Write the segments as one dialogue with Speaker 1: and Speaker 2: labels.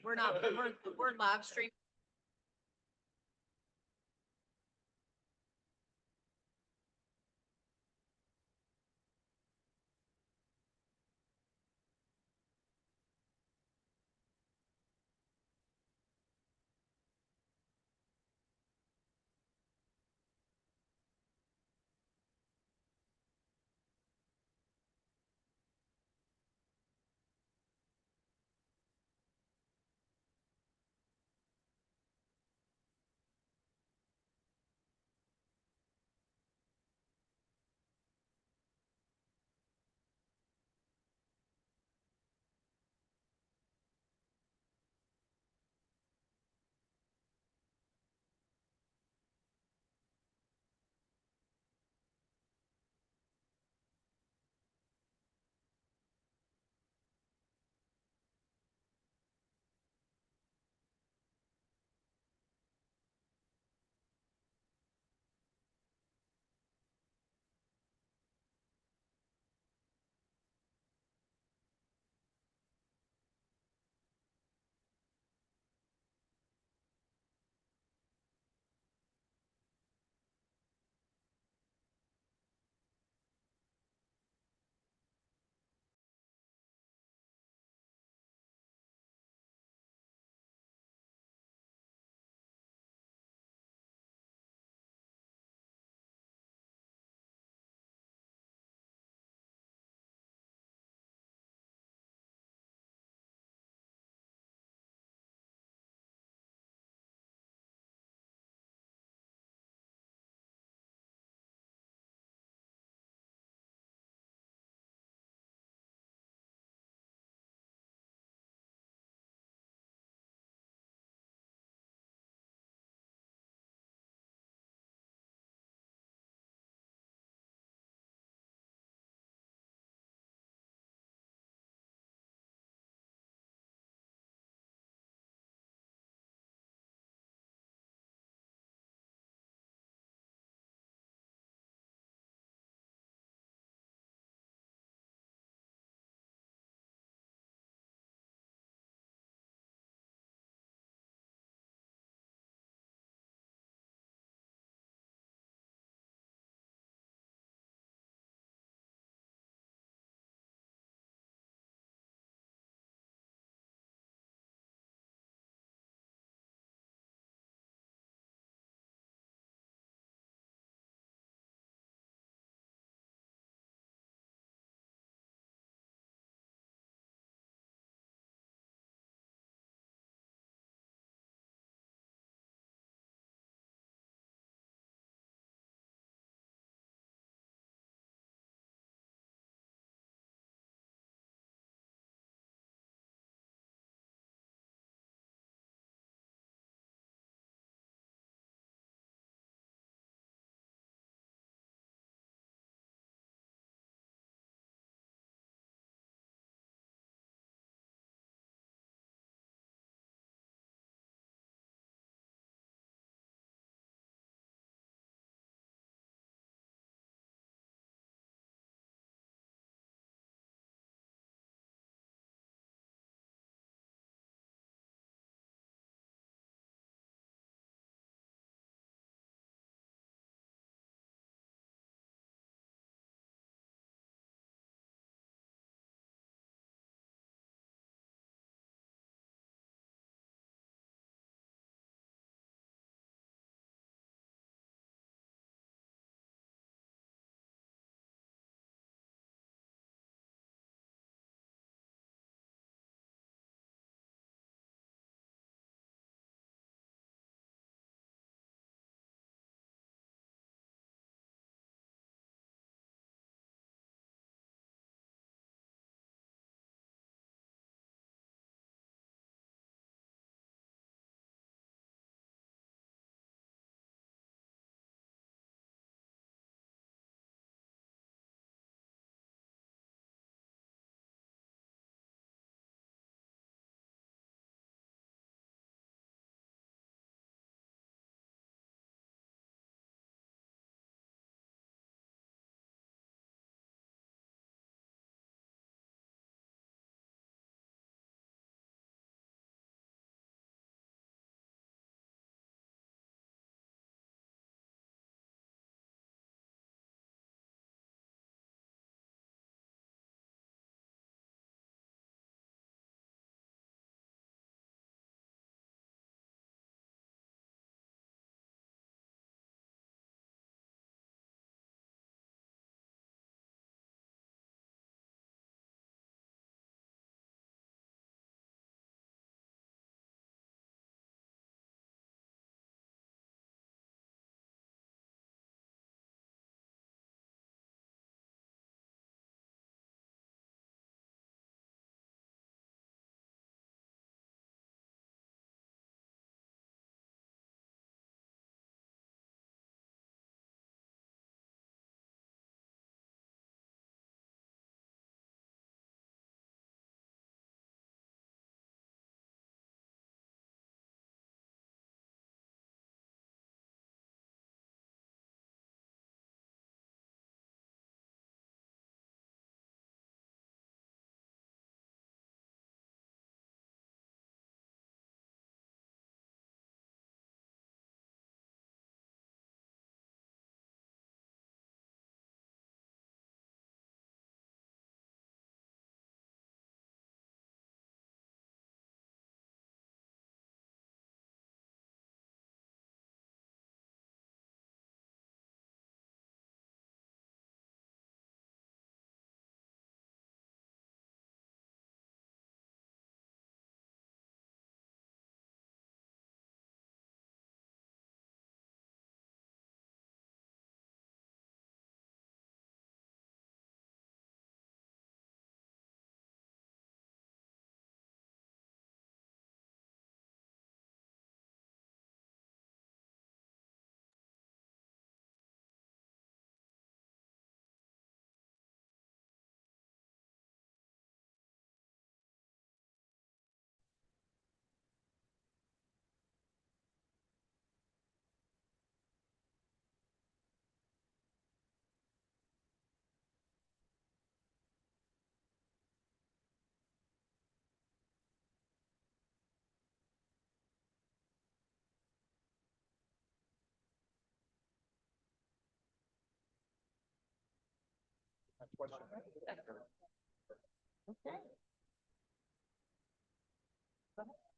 Speaker 1: we're live streaming.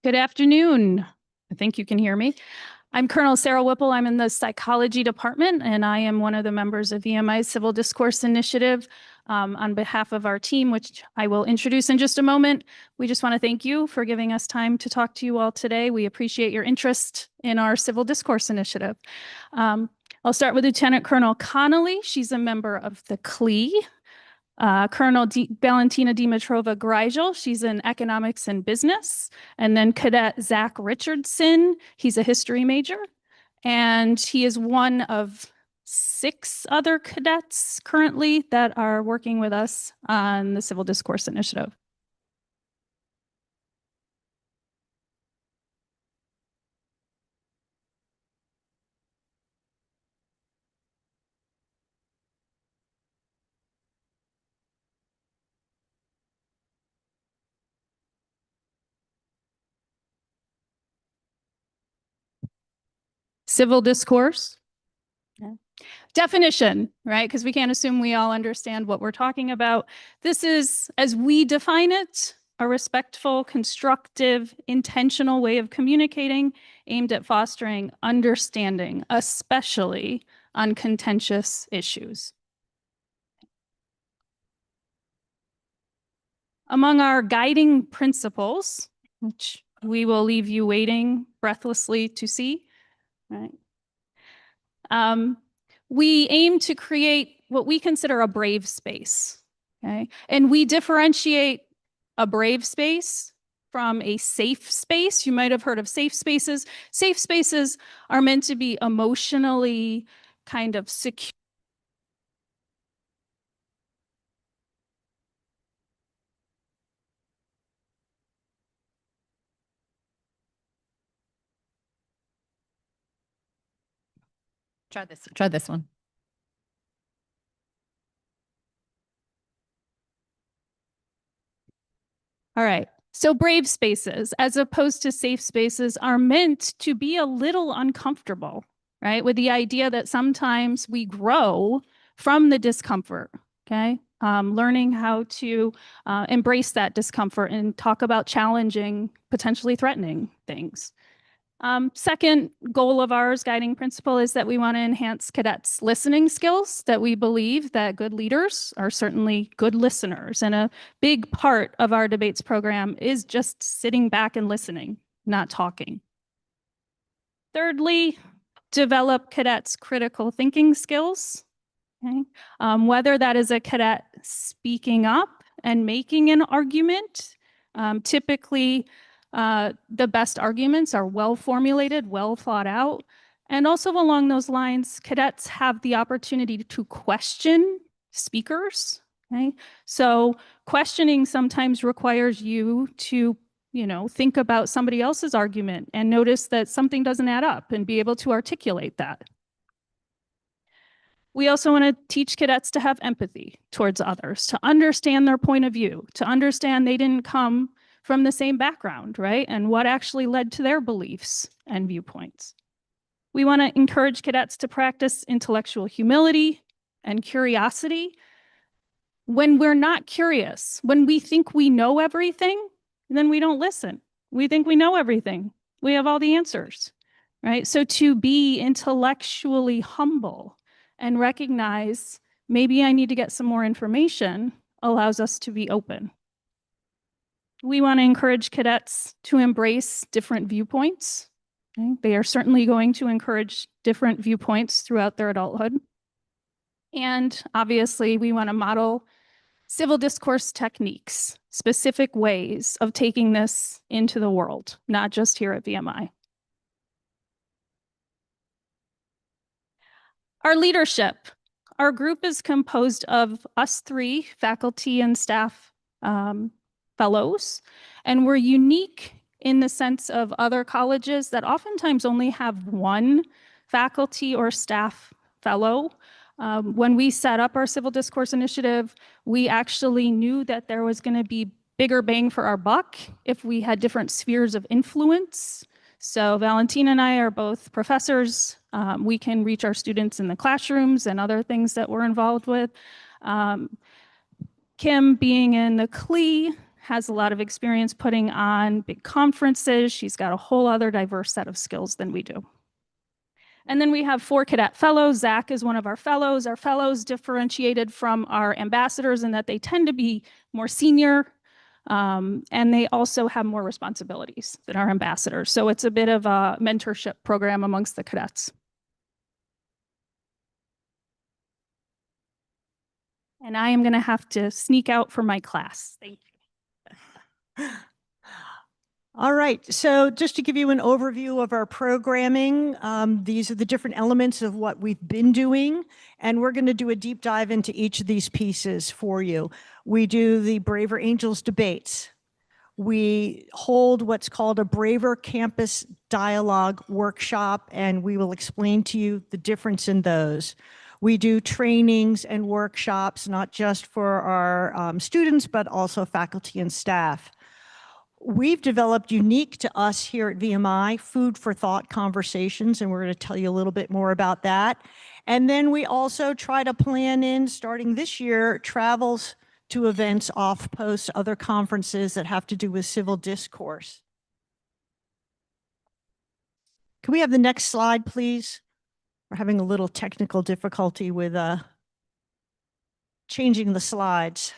Speaker 1: Good afternoon. I think you can hear me. I'm Colonel Sarah Whipple. I'm in the psychology department, and I am one of the members of VMI's Civil Discourse Initiative. On behalf of our team, which I will introduce in just a moment, we just want to thank you for giving us time to talk to you all today. We appreciate your interest in our Civil Discourse Initiative. I'll start with Lieutenant Colonel Connolly. She's a member of the CLE. Colonel Valentina Dimitrova Greigel, she's in economics and business. And then Cadet Zach Richardson, he's a history major. And he is one of 6 other cadets currently that are working with us on the Civil Discourse Initiative. Civil discourse. Yeah. Definition, right? Because we can't assume we all understand what we're talking about. This is, as we define it, a respectful, constructive, intentional way of communicating aimed at fostering understanding, especially on contentious issues. Among our guiding principles, which we will leave you waiting breathlessly to see, right? We aim to create what we consider a brave space, okay? And we differentiate a brave space from a safe space. You might have heard of safe spaces. Safe spaces are meant to be emotionally kind of secure.
Speaker 2: Try this one.
Speaker 1: All right. So brave spaces, as opposed to safe spaces, are meant to be a little uncomfortable, right? With the idea that sometimes we grow from the discomfort, okay? Learning how to embrace that discomfort and talk about challenging, potentially threatening things. Second goal of ours, guiding principle, is that we want to enhance cadets' listening skills, that we believe that good leaders are certainly good listeners. And a big part of our debates program is just sitting back and listening, not talking. Thirdly, develop cadets' critical thinking skills. Okay? Whether that is a cadet speaking up and making an argument, typically the best arguments are well formulated, well thought out. And also along those lines, cadets have the opportunity to question speakers. Okay? So questioning sometimes requires you to, think about somebody else's argument and notice that something doesn't add up and be able to articulate that. We also want to teach cadets to have empathy towards others, to understand their point of view, to understand they didn't come from the same background, right? And what actually led to their beliefs and viewpoints. We want to encourage cadets to practice intellectual humility and curiosity. When we're not curious, when we think we know everything, then we don't listen. We think we know everything. We have all the answers, right? So to be intellectually humble and recognize maybe I need to get some more information allows us to be open. We want to encourage cadets to embrace different viewpoints. Okay? They are certainly going to encourage different viewpoints throughout their adulthood. And obviously, we want to model civil discourse techniques, specific ways of taking this into the world, not just here at VMI. Our leadership. Our group is composed of us 3, faculty and staff fellows, and we're unique in the sense of other colleges that oftentimes only have 1 faculty or staff fellow. When we set up our Civil Discourse Initiative, we actually knew that there was going to be bigger bang for our buck if we had different spheres of influence. So Valentina and I are both professors. We can reach our students in the classrooms and other things that we're involved with. Kim, being in the CLE, has a lot of experience putting on big conferences. She's got a whole other diverse set of skills than we do. And then we have 4 cadet fellows. Zach is one of our fellows. Our fellows differentiated from our ambassadors in that they tend to be more senior, and they also have more responsibilities than our ambassadors. So it's a bit of a mentorship program amongst the cadets. And I am going to have to sneak out for my class. Thank you.
Speaker 2: All right, so just to give you an overview of our programming, these are the different elements of what we've been doing, and we're going to do a deep dive into each of these pieces for you. We do the Braver Angels debates. We hold what's called a Braver Campus Dialogue workshop, and we will explain to you the difference in those. We do trainings and workshops, not just for our students, but also faculty and staff. We've developed, unique to us here at VMI, food for thought conversations, and we're going to tell you a little bit more about that. And then we also try to plan in, starting this year, travels to events, off-post, other conferences that have to do with civil discourse. Can we have the next slide, please? We're having a little technical difficulty with changing the slides.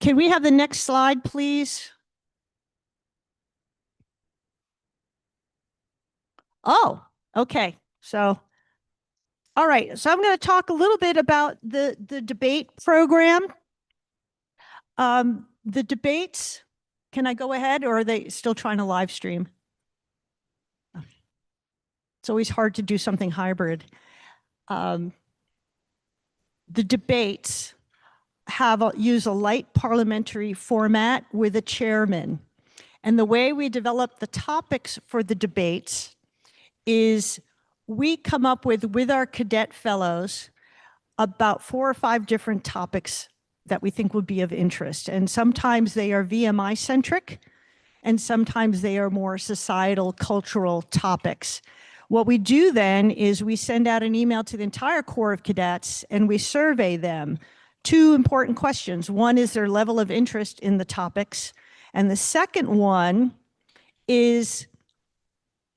Speaker 2: Can we have the next slide, please? Oh, okay. So, all right. So I'm going to talk a little bit about the debate program. The debates, can I go ahead, or are they still trying to live stream? It's always hard to do something hybrid. The debates use a light parliamentary format with a chairman. And the way we develop the topics for the debates is we come up with our cadet fellows, about 4 or 5 different topics that we think would be of interest. And sometimes they are VMI centric, and sometimes they are more societal, cultural topics. What we do then is we send out an email to the entire Corps of Cadets and we survey them. 2 important questions. One is their level of interest in the topics. And the second one is,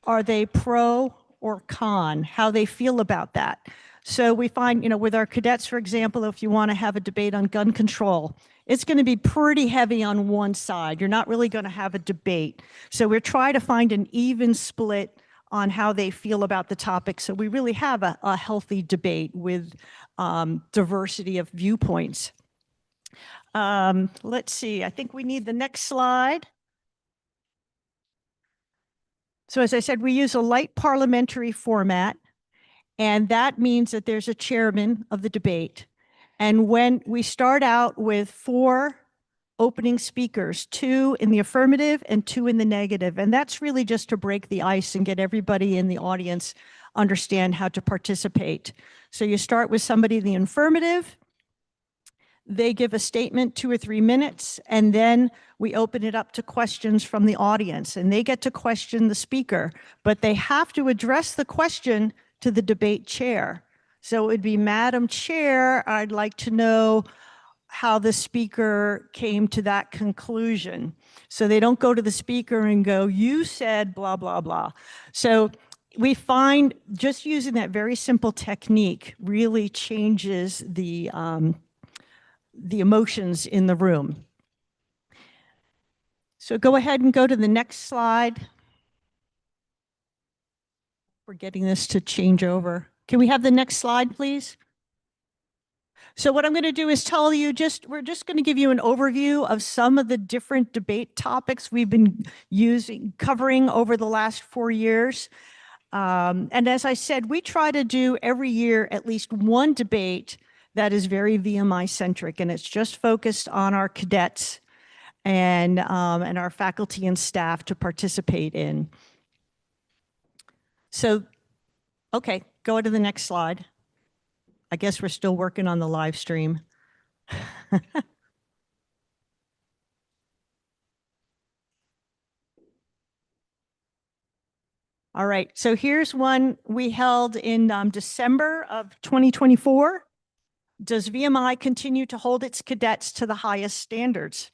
Speaker 2: are they pro or con? How they feel about that. So we find, with our cadets, for example, if you want to have a debate on gun control, it's going to be pretty heavy on one side. You're not really going to have a debate. So we're trying to find an even split on how they feel about the topic. So we really have a healthy debate with diversity of viewpoints. Let's see, I think we need the next slide. So as I said, we use a light parliamentary format, and that means that there's a chairman of the debate. And when we start out with 4 opening speakers, 2 in the affirmative and 2 in the negative. And that's really just to break the ice and get everybody in the audience understand how to participate. So you start with somebody in the affirmative, they give a statement 2 or 3 minutes, and then we open it up to questions from the audience, and they get to question the speaker, but they have to address the question to the debate chair. So it would be, Madam Chair, I'd like to know how the speaker came to that conclusion. So they don't go to the speaker and go, you said blah, blah, blah. So we find just using that very simple technique really changes the emotions in the room. So go ahead and go to the next slide. We're getting this to change over. Can we have the next slide, please? So what I'm going to do is tell you we're just going to give you an overview of some of the different debate topics we've been covering over the last 4 years. And as I said, we try to do every year at least one debate that is very VMI centric, and it's just focused on our cadets and our faculty and staff to participate in. So, okay, go to the next slide. I guess we're still working on the live stream. All right, so here's one we held in December of 2024. Does VMI continue to hold its cadets to the highest standards?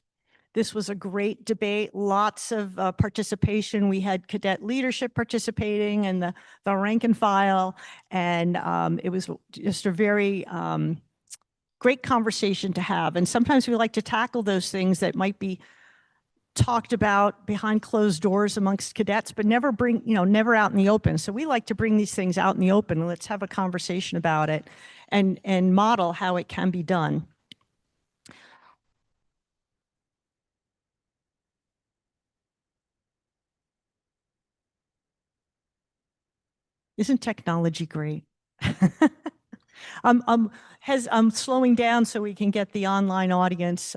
Speaker 2: This was a great debate, lots of participation. We had cadet leadership participating and the rank and file, and it was just a very great conversation to have. And sometimes we like to tackle those things that might be talked about behind closed doors amongst cadets, but never never out in the open. So we like to bring these things out in the open and let's have a conversation about it and model how it can be done. Isn't technology great? I'm slowing down so we can get the online audience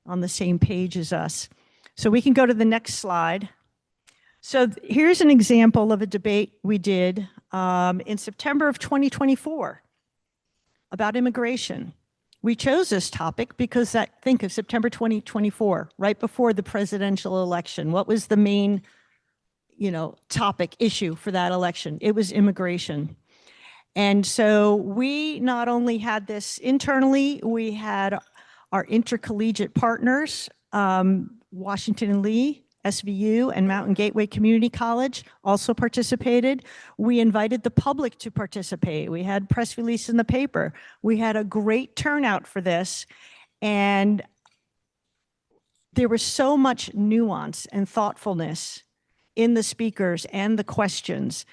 Speaker 2: on the same page as us. So we can go to the next slide. So here's an example of a debate we did in September of 2024 about immigration. We chose this topic because think of September 2024, right before the presidential election. What was the main, topic issue for that election? It was immigration. And so we not only had this internally, we had our intercollegiate partners, Washington and Lee, SVU, and Mountain Gateway Community College also participated. We invited the public to participate. We had press release in the paper. We had a great turnout for this. And there was so much nuance and thoughtfulness in the speakers and the questions.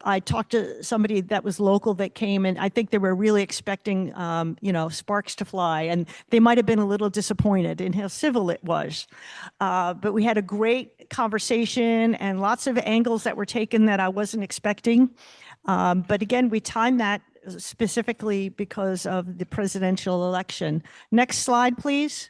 Speaker 2: I talked to somebody that was local that came, and I think they were really expecting, sparks to fly, and they might have been a little disappointed in how civil it was. But we had a great conversation and lots of angles that were taken that I wasn't expecting. But again, we timed that specifically because of the presidential election. Next slide, please.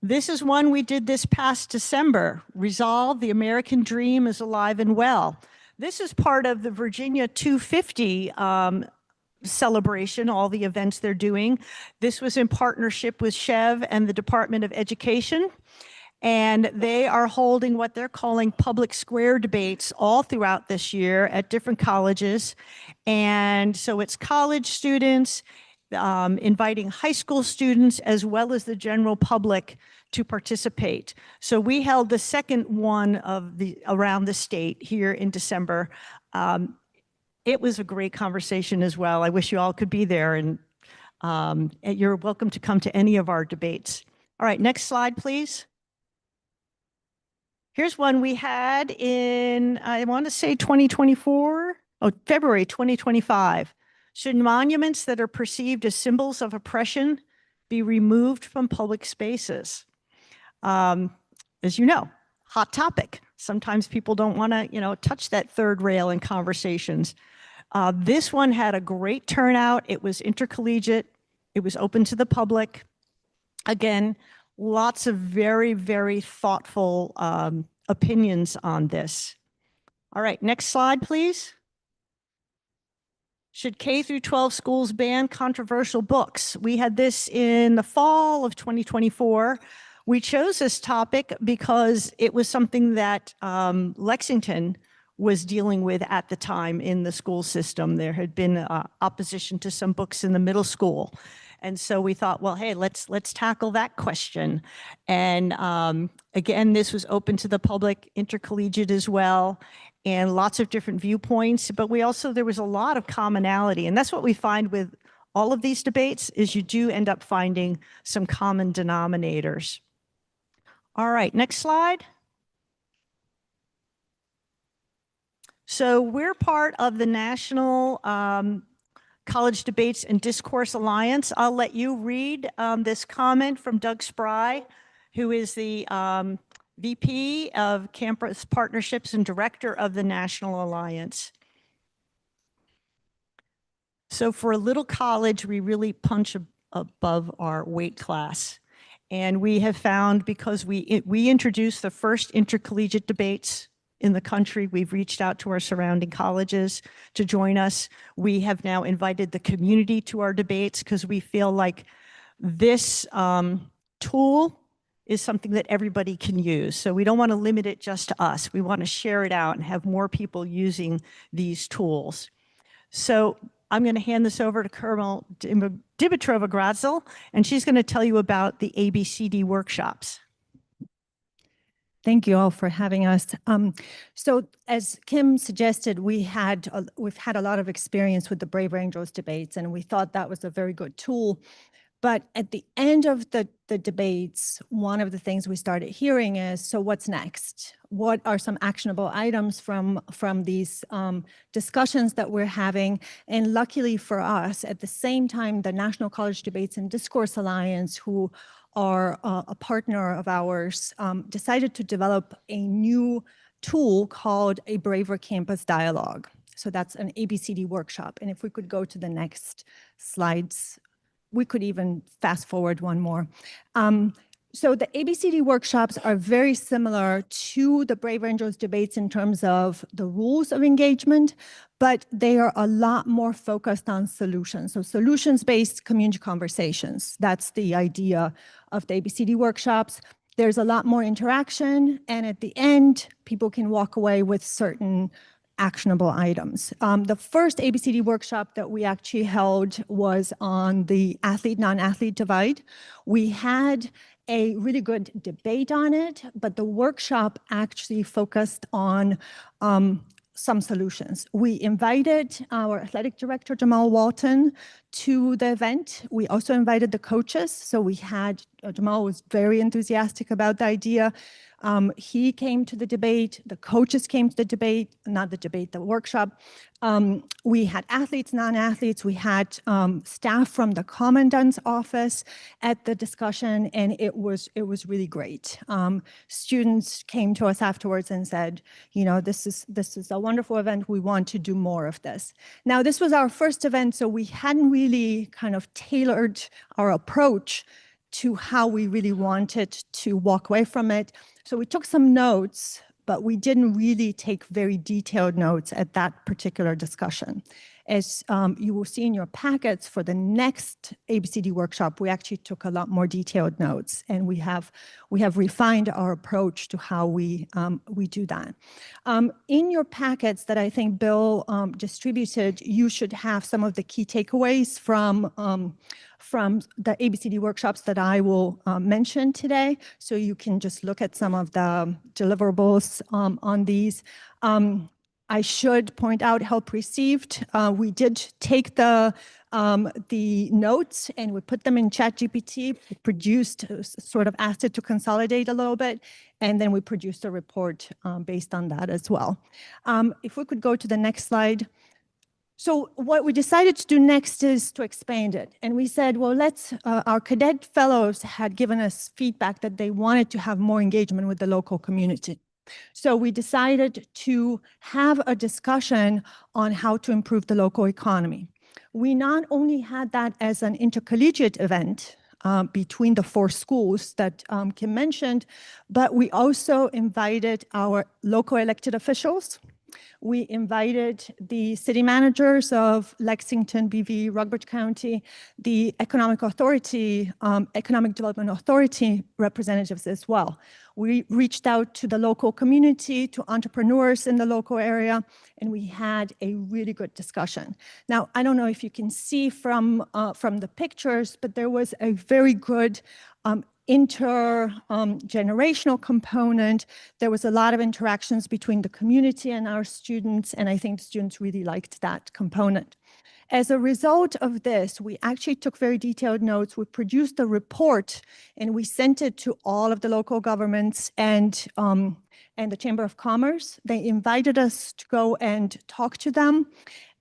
Speaker 2: This is one we did this past December. Resolve, the American Dream is alive and well. This is part of the Virginia 250 celebration, all the events they're doing. This was in partnership with Chev and the Department of Education. And they are holding what they're calling public square debates all throughout this year at different colleges. And so it's college students, inviting high school students as well as the general public to participate. So we held the second one of around the state here in December. It was a great conversation as well. I wish you all could be there, and you're welcome to come to any of our debates. All right, next slide, please. Here's one we had in, I want to say 2024, February 2025. Should monuments that are perceived as symbols of oppression be removed from public spaces? As you know, hot topic. Sometimes people don't want to, touch that third rail in conversations. This one had a great turnout. It was intercollegiate. It was open to the public. Again, lots of very, very thoughtful opinions on this. All right, next slide, please. Should K through 12 schools ban controversial books? We had this in the fall of 2024. We chose this topic because it was something that Lexington was dealing with at the time in the school system. There had been opposition to some books in the middle school. And so we thought, well, hey, let's tackle that question. And again, this was open to the public, intercollegiate as well, and lots of different viewpoints. But there was a lot of commonality. And that's what we find with all of these debates, is you do end up finding some common denominators. All right, next slide. So we're part of the National College Debates and Discourse Alliance. I'll let you read this comment from Doug Spry, who is the VP of Campus Partnerships and Director of the National Alliance. So for a little college, we really punch above our weight class. And we have found, because we introduced the first intercollegiate debates in the country, we've reached out to our surrounding colleges to join us. We have now invited the community to our debates because we feel like this tool is something that everybody can use. So we don't want to limit it just to us. We want to share it out and have more people using these tools. So I'm going to hand this over to Colonel Dimitrova Gradzel, and she's going to tell you about the ABCD workshops.
Speaker 3: Thank you all for having us. So as Kim suggested, we've had a lot of experience with the Brave Angels debates, and we thought that was a very good tool. But at the end of the debates, one of the things we started hearing is, so what's next? What are some actionable items from these discussions that we're having? And luckily for us, at the same time, the National College Debates and Discourse Alliance, who are a partner of ours, decided to develop a new tool called a Braver Campus Dialogue. So that's an ABCD workshop. And if we could go to the next slides, we could even fast forward one more. So the ABCD workshops are very similar to the Brave Angels debates in terms of the rules of engagement, but they are a lot more focused on solutions. So solutions-based community conversations. That's the idea of the ABCD workshops. There's a lot more interaction, and at the end, people can walk away with certain actionable items. The first ABCD workshop that we actually held was on the athlete-non-athlete divide. We had a really good debate on it, but the workshop actually focused on some solutions. We invited our athletic director, Jamal Walton, to the event. We also invited the coaches. So we had, Jamal was very enthusiastic about the idea. He came to the debate, the coaches came to the debate, not the debate, the workshop. We had athletes, non-athletes, we had staff from the commandant's office at the discussion, and it was really great. Students came to us afterwards and said, you know, this is a wonderful event, we want to do more of this. Now, this was our first event, so we hadn't really kind of tailored our approach to how we really wanted to walk away from it. So we took some notes, but we didn't really take very detailed notes at that particular discussion. As you will see in your packets for the next ABCD workshop, we actually took a lot more detailed notes, and we have refined our approach to how we do that. In your packets that I think Bill distributed, you should have some of the key takeaways from the ABCD workshops that I will mention today. So you can just look at some of the deliverables on these. I should point out help received. We did take the notes and we put them in ChatGPT. We produced, sort of asked it to consolidate a little bit, and then we produced a report based on that as well. If we could go to the next slide. So what we decided to do next is to expand it. And we said, well, our cadet fellows had given us feedback that they wanted to have more engagement with the local community. So we decided to have a discussion on how to improve the local economy. We not only had that as an intercollegiate event between the 4 schools that Kim mentioned, but we also invited our local elected officials. We invited the city managers of Lexington, BV, Rockbridge County, the Economic Development Authority representatives as well. We reached out to the local community, to entrepreneurs in the local area, and we had a really good discussion. Now, I don't know if you can see from the pictures, but there was a very good intergenerational component. There was a lot of interactions between the community and our students, and I think the students really liked that component. As a result of this, we actually took very detailed notes. We produced a report, and we sent it to all of the local governments and the Chamber of Commerce. They invited us to go and talk to them.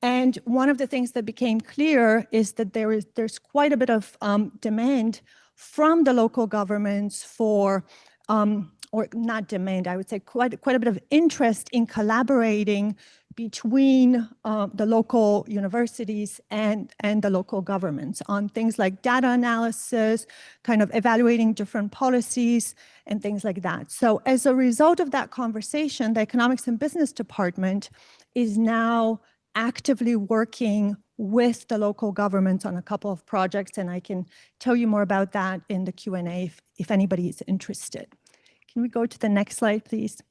Speaker 3: And one of the things that became clear is that there's quite a bit of demand from the local governments for, or not demand, I would say quite a bit of interest in collaborating between the local universities and the local governments on things like data analysis, kind of evaluating different policies and things like that. So as a result of that conversation, the Economics and Business Department is now actively working with the local governments on a couple of projects, and I can tell you more about that in the Q&A if anybody is interested. Can we go to the next slide, please?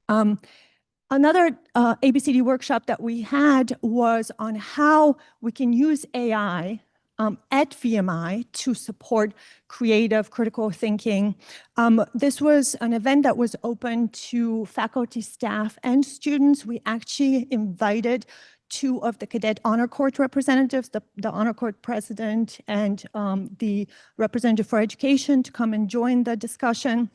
Speaker 3: Another ABCD workshop that we had was on how we can use AI at VMI to support creative critical thinking. This was an event that was open to faculty, staff, and students. We actually invited two of the cadet honor court representatives, the honor court president and the representative for education, to come and join the discussion.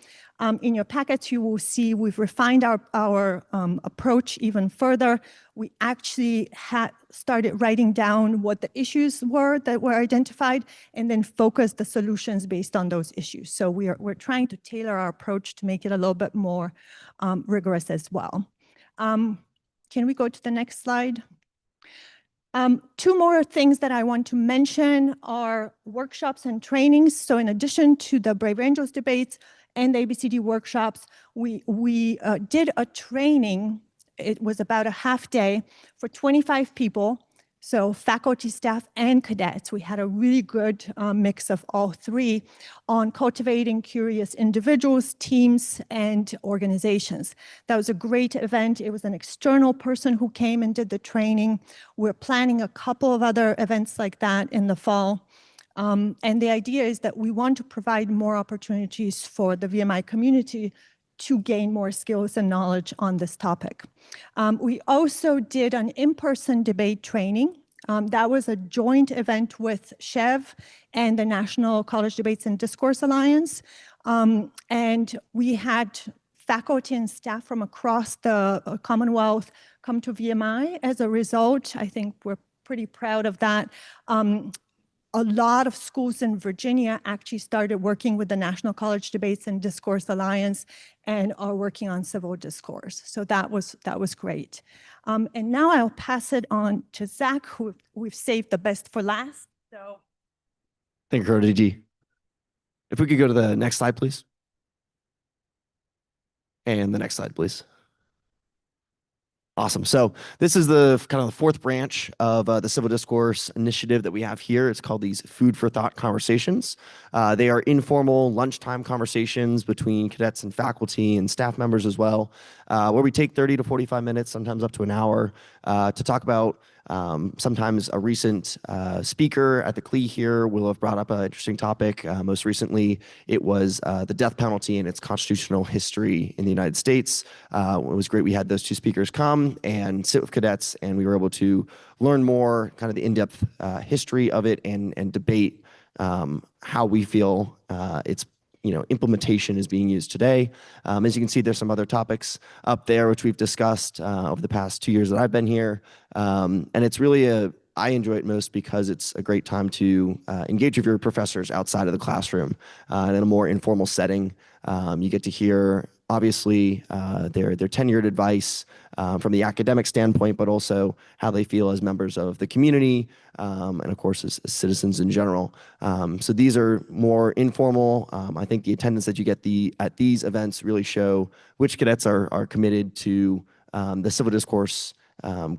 Speaker 3: In your packets, you will see we've refined our approach even further. We actually had started writing down what the issues were that were identified and then focus the solutions based on those issues. So we're trying to tailor our approach to make it a little bit more rigorous as well. Can we go to the next slide? Two more things that I want to mention are workshops and trainings. So in addition to the Brave Angels debates and the ABCD workshops, we did a training. It was about a half day for 25 people. So faculty, staff, and cadets. We had a really good mix of all three on cultivating curious individuals, teams, and organizations. That was a great event. It was an external person who came and did the training. We're planning a couple of other events like that in the fall. And the idea is that we want to provide more opportunities for the VMI community to gain more skills and knowledge on this topic. We also did an in-person debate training. That was a joint event with SHEV and the National College Debates and Discourse Alliance. And we had faculty and staff from across the Commonwealth come to VMI. As a result, I think we're pretty proud of that. A lot of schools in Virginia actually started working with the National College Debates and Discourse Alliance and are working on civil discourse. So that was great. And now I'll pass it on to Zach, who we've saved the best for last. So,
Speaker 4: thank you, RDG. If we could go to the next slide, please. And the next slide, please. Awesome. So this is the kind of the fourth branch of the civil discourse initiative that we have here. It's called these food for thought conversations. They are informal lunchtime conversations between cadets and faculty and staff members as well, where we take 30 to 45 minutes, sometimes up to an hour, to talk about sometimes a recent speaker at the CLE here will have brought up an interesting topic. Most recently, it was the death penalty and its constitutional history in the United States. It was great we had those two speakers come and sit with cadets, and we were able to learn more kind of the in-depth history of it and debate how we feel its implementation is being used today. As you can see, there's some other topics up there which we've discussed over the past 2 years that I've been here. And it's really I enjoy it most because it's a great time to engage with your professors outside of the classroom in a more informal setting. You get to hear, obviously, their tenured advice from the academic standpoint, but also how they feel as members of the community and, of course, as citizens in general. So these are more informal. I think the attendance that you get at these events really show which cadets are committed to the Civil Discourse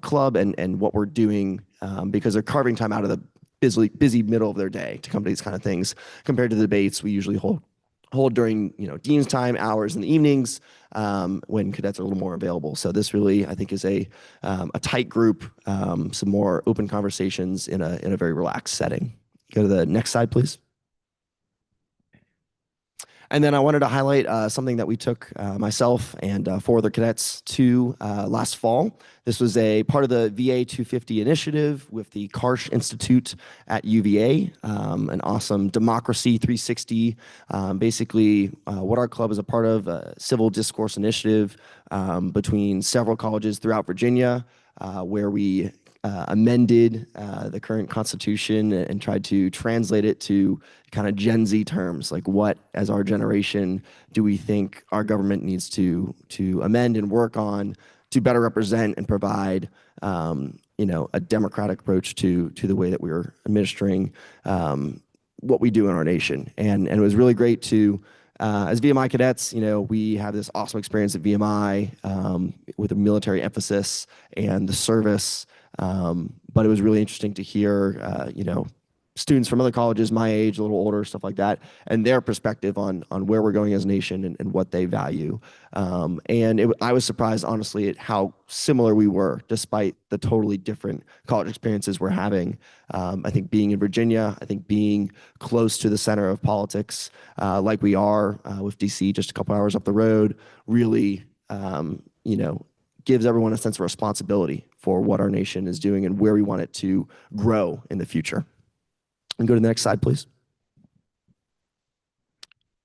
Speaker 4: Club and what we're doing because they're carving time out of the busy middle of their day to come to these kind of things compared to the debates we usually hold during dean's time hours in the evenings when cadets are a little more available. So this really, I think, is a tight group, some more open conversations in a very relaxed setting. Go to the next slide, please. And then I wanted to highlight something that we took myself and 4 other cadets to last fall. This was a part of the VA 250 initiative with the Karsh Institute at UVA, an awesome democracy 360. Basically, what our club is a part of, a civil discourse initiative between several colleges throughout Virginia, where we amended the current constitution and tried to translate it to kind of Gen Z terms, like what, as our generation, do we think our government needs to amend and work on to better represent and provide a democratic approach to the way that we're administering what we do in our nation. And it was really great to as VMI cadets, we have this awesome experience at VMI with a military emphasis and the service. But it was really interesting to hear, students from other colleges, my age, a little older, stuff like that, and their perspective on where we're going as a nation and what they value. I was surprised, honestly, at how similar we were, despite the totally different college experiences we're having. I think being in Virginia, I think being close to the center of politics, like we are with DC, just a couple hours up the road, really, gives everyone a sense of responsibility for what our nation is doing and where we want it to grow in the future. And go to the next slide, please.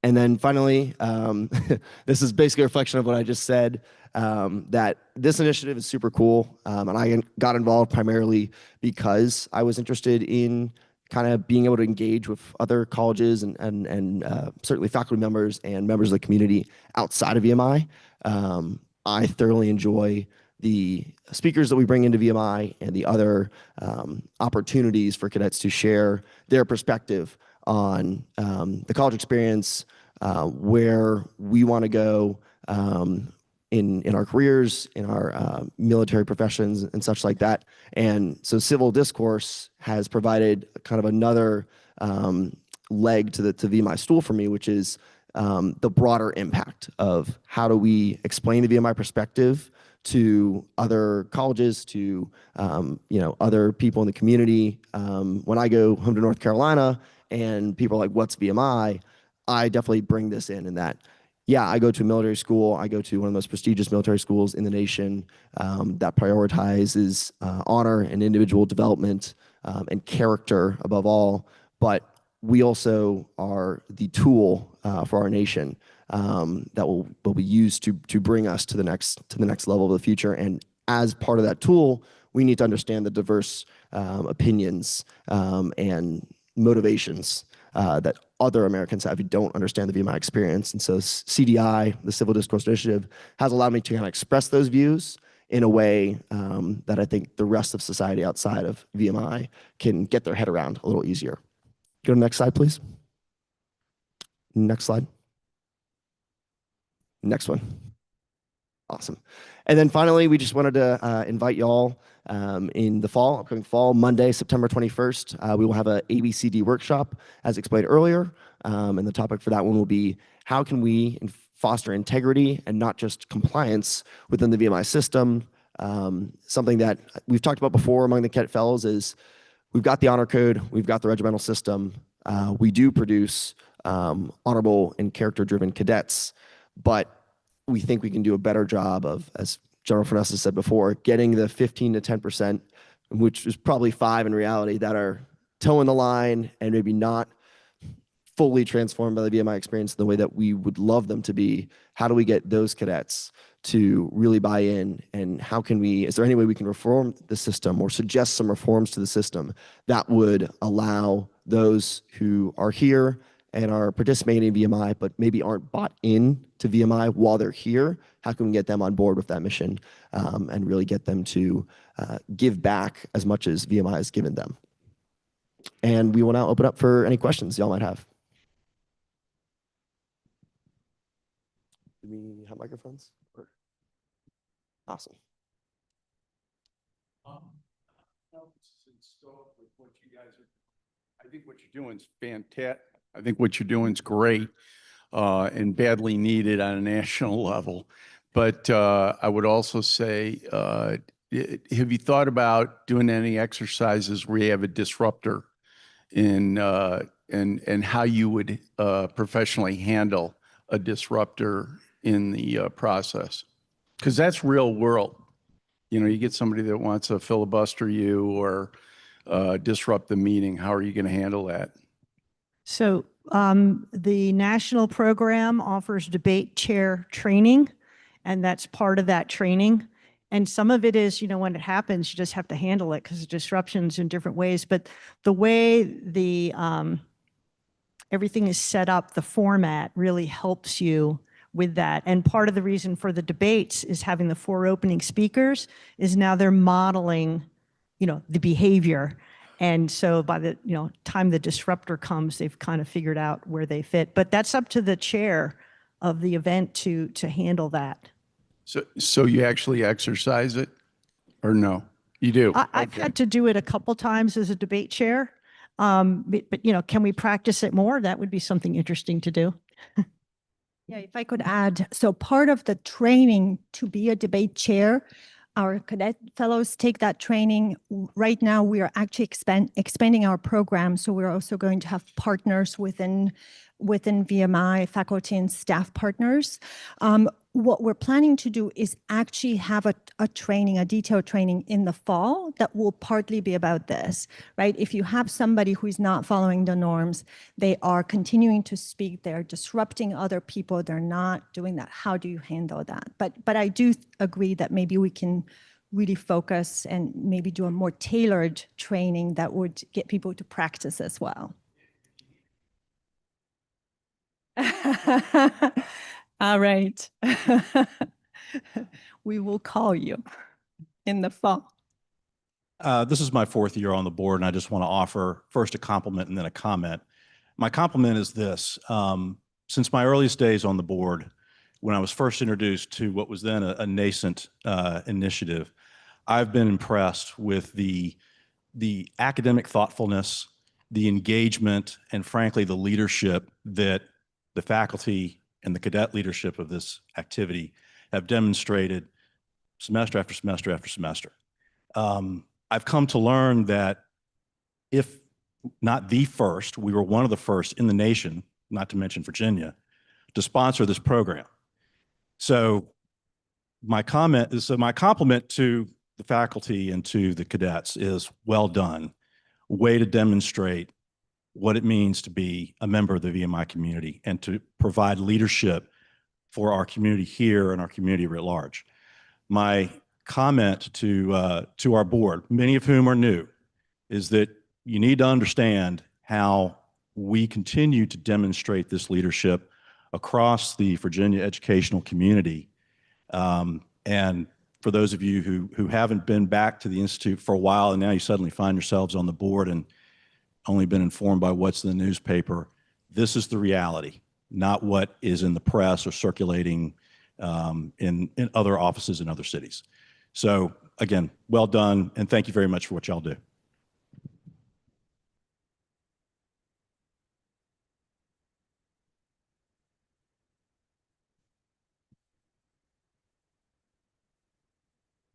Speaker 4: And then finally, this is basically a reflection of what I just said, that this initiative is super cool. And I got involved primarily because I was interested in kind of being able to engage with other colleges and certainly faculty members and members of the community outside of VMI. I thoroughly enjoy the speakers that we bring into VMI and the other opportunities for cadets to share their perspective on the college experience, where we want to go in our careers, in our military professions and such like that. And so civil discourse has provided kind of another leg to VMI stool for me, which is the broader impact of how do we explain the VMI perspective to other colleges, to other people in the community. When I go home to North Carolina and people are like, "What's VMI?" I definitely bring this in that, yeah, I go to a military school. I go to one of the most prestigious military schools in the nation that prioritizes honor and individual development and character above all. But we also are the tool for our nation that will be used to bring us to the next level of the future. And as part of that tool, we need to understand the diverse opinions and motivations that other Americans have who don't understand the VMI experience. And so CDI, the Civil Discourse Initiative, has allowed me to kind of express those views in a way that I think the rest of society outside of VMI can get their head around a little easier. Go to the next slide, please. Next slide. Next one. Awesome. And then finally, we just wanted to invite y'all in the fall, upcoming fall, Monday, September 21st. We will have a ABCD workshop, as explained earlier. And the topic for that one will be, how can we foster integrity and not just compliance within the VMI system? Something that we've talked about before among the cadet fellows is, we've got the honor code, we've got the regimental system. We do produce honorable and character-driven cadets, but we think we can do a better job of, as General Furness said before, getting the 15 to 10%, which is probably 5 in reality, that are toeing the line and maybe not fully transformed by the VMI experience in the way that we would love them to be. How do we get those cadets to really buy in, and how can we, is there any way we can reform the system or suggest some reforms to the system that would allow those who are here and are participating in VMI but maybe aren't bought in to VMI while they're here? How can we get them on board with that mission and really get them to give back as much as VMI has given them? And we will now open up for any questions y'all might have. Do we have microphones? Awesome.
Speaker 5: With what you guys are, I think what you're doing is fantastic. I think what you're doing is great and badly needed on a national level. But I would also say, have you thought about doing any exercises where you have a disruptor in and how you would professionally handle a disruptor in the process? Because that's real world. You get somebody that wants to filibuster you or disrupt the meeting. How are you going to handle that?
Speaker 2: So the national program offers debate chair training, and that's part of that training. And some of it is, when it happens, you just have to handle it because of disruptions in different ways. But the way the everything is set up, the format really helps you with that. And part of the reason for the debates is having the 4 opening speakers is now they're modeling, the behavior. And so by the time the disruptor comes, they've kind of figured out where they fit. But that's up to the chair of the event to handle that.
Speaker 5: So you actually exercise it or no? You do?
Speaker 2: I've
Speaker 5: Okay.
Speaker 2: had to do it a couple times as a debate chair. But can we practice it more? That would be something interesting to do.
Speaker 3: Yeah, if I could add, so part of the training to be a debate chair, our cadet fellows take that training. Right now, we are actually expanding our program. So we're also going to have partners within VMI, faculty and staff partners. What we're planning to do is actually have a training, a detailed training in the fall that will partly be about this, right? If you have somebody who is not following the norms, they are continuing to speak, they're disrupting other people, they're not doing that. How do you handle that? But I do agree that maybe we can really focus and maybe do a more tailored training that would get people to practice as well. All right. We will call you in the fall.
Speaker 6: This is my 4th year on the board, and I just want to offer first a compliment and then a comment. My compliment is this. Since my earliest days on the board, when I was first introduced to what was then a nascent initiative, I've been impressed with the academic thoughtfulness, the engagement, and frankly, the leadership that the faculty and the cadet leadership of this activity have demonstrated semester after semester after semester. I've come to learn that if not the first, we were one of the first in the nation, not to mention Virginia, to sponsor this program. So my compliment to the faculty and to the cadets is well done. Way to demonstrate what it means to be a member of the VMI community and to provide leadership for our community here and our community writ large. My comment to our board, many of whom are new, is that you need to understand how we continue to demonstrate this leadership across the Virginia educational community. And for those of you who haven't been back to the Institute for a while and now you suddenly find yourselves on the board and only been informed by what's in the newspaper, this is the reality, not what is in the press or circulating in other offices in other cities. So again, well done, and thank you very much for what y'all do.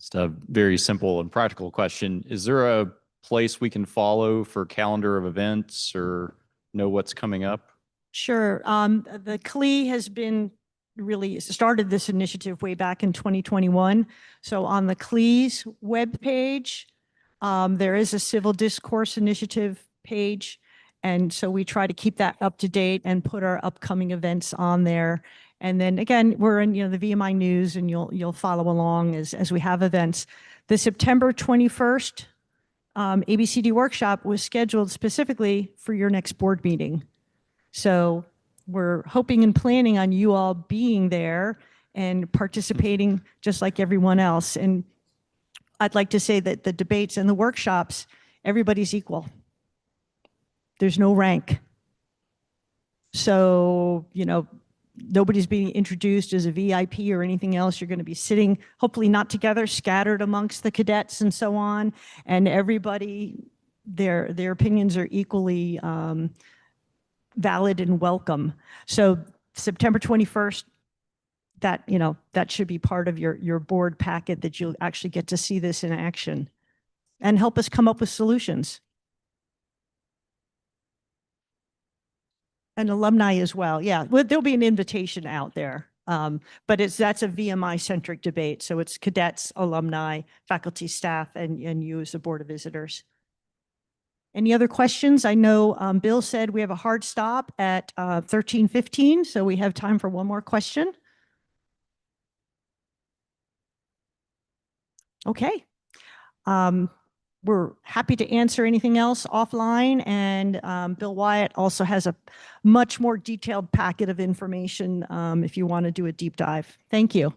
Speaker 7: Just a very simple and practical question. Is there a place we can follow for calendar of events or know what's coming up?
Speaker 2: Sure. The CLE has been really started this initiative way back in 2021. So on the CLE's webpage, there is a civil discourse initiative page. And so we try to keep that up to date and put our upcoming events on there. And then again, we're in the VMI news, and you'll follow along as we have events. The September 21st ABCD workshop was scheduled specifically for your next board meeting. So we're hoping and planning on you all being there and participating just like everyone else. And I'd like to say that the debates and the workshops, everybody's equal. There's no rank. So, nobody's being introduced as a VIP or anything else. You're going to be sitting, hopefully not together, scattered amongst the cadets and so on. And everybody, their opinions are equally valid and welcome. So September 21st, that should be part of your board packet, that you'll actually get to see this in action and help us come up with solutions. And alumni as well. Yeah, well, there'll be an invitation out there. But that's a VMI-centric debate. So it's cadets, alumni, faculty, staff, and you as the Board of Visitors. Any other questions? I know Bill said we have a hard stop at 13:15, so we have time for one more question. Okay. We're happy to answer anything else offline, and Bill Wyatt also has a much more detailed packet of information if you want to do a deep dive. Thank you.